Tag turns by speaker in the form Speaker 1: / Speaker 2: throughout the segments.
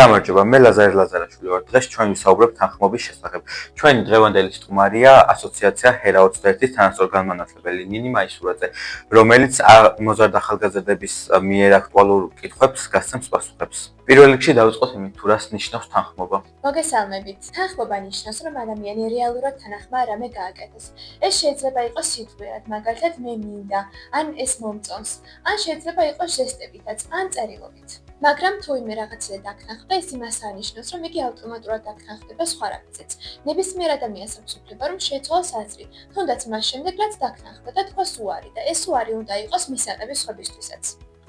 Speaker 1: გამარჯობა, მე ლაზარე ლაზარაშვილი ვარ. დღეს ჩვენ ვისაუბრებთ თანხმობის შესახებ. ჩვენი დღევანდელი სტუმარია ასოციაცია HERA-21-ის თანასწორგანმანათლებელი ნინი მაისურაძე, რომელიც მოზარდ ახალგაზრდების მიერ აქტუალურ კითხვებს გასცემს პასუხებს. პირველ რიგში დავიწყოთ იმით, თუ რას ნიშნავს თანხმობა.
Speaker 2: მოგესალმებით. თანხმობა ნიშნავს, რომ ადამიანი რეალურად თანახმა რამე გააკეთოს. ეს შეიძლება იყოს სიტყვიერად, მაგალითად მე მინდა, ან ეს მომწონს, ან შეიძლება იყოს ჟესტებითაც, ან წერილობით. მაგრამ თუ იმე რაღაცაზე დაქნახდა, ეს იმას ანიშნავს, რომ იგი ავტომატურად დაქნახდება სხვა რაღაცეც. ნებისმიერ ადამიანს აქვს უფლება, რომ შეეცვალოს აზრი, თუნდაც მას შემდეგ, რაც დაქნახდა და თქვას უარი და ეს უარი უნდა იყოს მისაღები სხვებისთვისაც.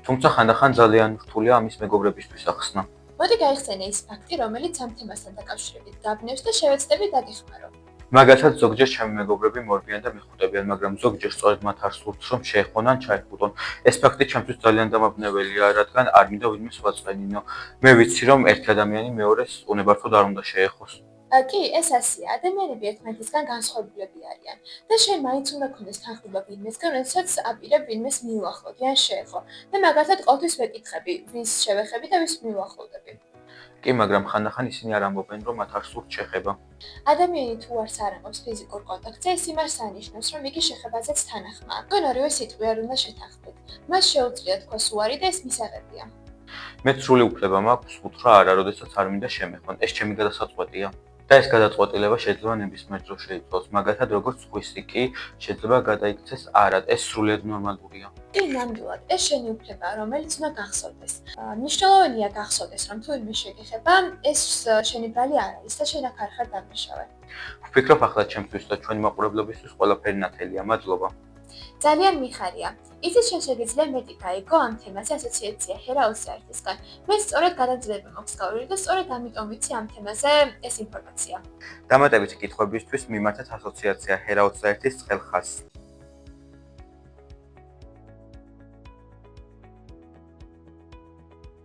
Speaker 1: თუმცა ხანდახან ძალიან რთულია ამის მეგობრებისთვის ახსნა.
Speaker 2: მოდი გაიხსენე ის ფაქტი, რომელიც ამ თემასთან დაკავშირებით გაბნევს და შევეცდები დაგეხმარო.
Speaker 1: მაგალითად, ზოგჯერ ჩემი მეგობრები მორბიან და მეხუტებიან, მაგრამ ზოგჯერ სწორედ მათ არ სურთ, რომ შეეხონ ან ჩაეხუტონ. ეს ფაქტი ჩემთვის ძალიან დამაბნეველია, რადგან არ მინდა ვინმე სხვა წვენინო. მე ვიცი, რომ ერთი ადამიანი მეორეს უნებართოდ არ უნდა შეეხოს.
Speaker 2: კი, ეს ასეა. ადამიანები ერთმანეთისგან განსხვავებულები არიან და შენ მაინც უნდა გქონდეს თანხმობა ვინმესგან, როდესაც აპირებ ვინმეს მიუახლოვდი ან შეეხო. მე მაგალითად ყოველთვის ვეკითხები, ვის შევეხები და ვის მიუახლოვდები.
Speaker 1: კი, მაგრამ ხანდახან ისინი არ ამბობენ, რომ მათ არ სურთ შეხება.
Speaker 2: ადამიანი თუ არს არამობს ფიზიკურ კონტაქტზე, ეს იმას ანიშნავს, რომ იგი შეხებაზეც თანახმაა. თქვენ ორივე სიტყვიერ უნდა შეთანხმდეთ. მას შეუძლია თქვას უარი და ეს მისაღებია.
Speaker 1: მე სრული უფლება მაქვს უთხრა არა, როდესაც არ მინდა შემეხონ. ეს ჩემი გადასაწყვეტია. და ეს გადაწყვეტილება შეიძლება ნებისმიერ დროს შეიცვალოს, მაგალითად, როგორც სხვისი კი შეიძლება გადაიქცეს არა. ეს სრულიად ნორმალურია.
Speaker 2: კი, ნამდვილად, ეს შენი უფლებაა, რომელიც უნდა გახსოვდეს. მნიშვნელოვანია გახსოვდეს, რომ თუ იმე შეგეხება, ეს შენი ბრალი არ არის და შენ აქ არ ხარ დამნაშავე.
Speaker 1: ვფიქრობ, ახლა ჩემთვის და ჩვენი მაყურებლობისთვის ყველაფერი ნათელია. მადლობა.
Speaker 2: ძალიან მიხარია. იცით, შენ შეგიძლია მეტი გაიგო ამ თემაზე ასოციაცია HERA-21-ისგან. მე სწორედ გადაგზადება მაქვს გავლილი და სწორედ ამიტომ ვიცი ამ თემაზე ეს ინფორმაცია.
Speaker 1: დამატებითი კითხვებისთვის მიმართეთ ასოციაცია HERA-21-ის ხელხასს.